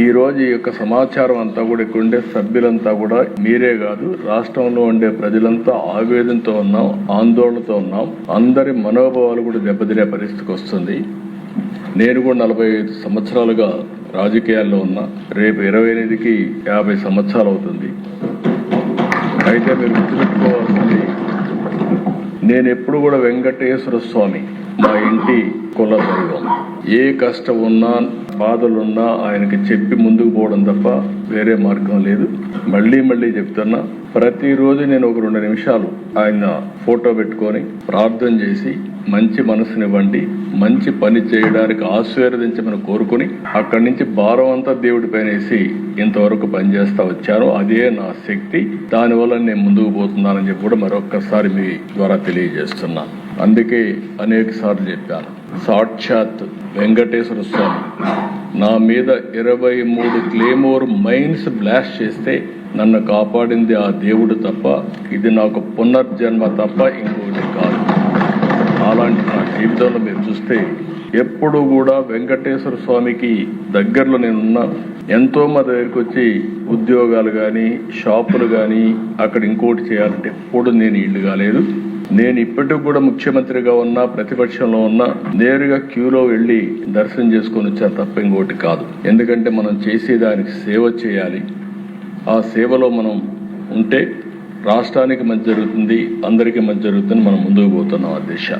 ఈ రోజు ఈ యొక్క సమాచారం అంతా కూడా ఇక్కడ ఉండే సభ్యులంతా కూడా మీరే కాదు, రాష్ట్రంలో ఉండే ప్రజలంతా ఆవేదనతో ఉన్నాం, ఆందోళనతో ఉన్నాం. అందరి మనోభావాలు కూడా దెబ్బతినే పరిస్థితికి వస్తుంది. నేను కూడా 45 సంవత్సరాలుగా రాజకీయాల్లో ఉన్నా. రేపు 28కి 50 సంవత్సరాలు అవుతుంది. అయితే మీరు గుర్తుపెట్టుకోవాల్సింది, నేను ఎప్పుడు కూడా వెంకటేశ్వర స్వామి మా ఇంటి కుల దైవం. ఏ కష్టం ఉన్నా బాధలున్నా ఆయనకి చెప్పి ముందుకు పోవడం తప్ప వేరే మార్గం లేదు. మళ్ళీ చెప్తున్నా, ప్రతిరోజు నేను ఒక 2 నిమిషాలు ఆయన ఫోటో పెట్టుకొని ప్రార్థన చేసి మంచి మనసునివ్వండి, మంచి పని చేయడానికి ఆశీర్వదించమని కోరుకుని అక్కడి నుంచి భారం అంతా దేవుడి పైన వేసి ఇంతవరకు పనిచేస్తా వచ్చాను. అదే నా శక్తి. దానివల్ల నేను ముందుకు పోతున్నానని చెప్పి కూడా మరొక్కసారి మీ ద్వారా తెలియజేస్తున్నా. అందుకే అనేక సార్లు చెప్పాను, సాక్షాత్ వెంకటేశ్వర స్వామి నా మీద 23 క్లేమోర్ మైన్స్ బ్లాస్ట్ చేస్తే నన్ను కాపాడింది ఆ దేవుడు తప్ప, ఇది నాకు పునర్జన్మ తప్ప ఇంకోటి కాదు. అలాంటి నా జీవితంలో మీరు చూస్తే ఎప్పుడు కూడా వెంకటేశ్వర స్వామికి దగ్గరలో నేనున్నా. ఎంతో మంది దగ్గరికి వచ్చి ఉద్యోగాలు కానీ షాపులు కానీ అక్కడ ఇంకోటి చేయాలంటే ఎప్పుడు నేను ఇల్లు కాలేదు. నేను ఇప్పటికి కూడా ముఖ్యమంత్రిగా ఉన్నా, ప్రతిపక్షంలో ఉన్నా, నేరుగా క్యూలో వెళ్ళి దర్శనం చేసుకొని వచ్చాను తప్ప ఇంకోటి కాదు. ఎందుకంటే మనం చేసేదానికి సేవ చేయాలి. ఆ సేవలో మనం ఉంటే రాష్ట్రానికి మంచి జరుగుతుంది, అందరికీ మంచి జరుగుతుంది. మనం ముందుకు పోతున్నాం ఆ దిశ.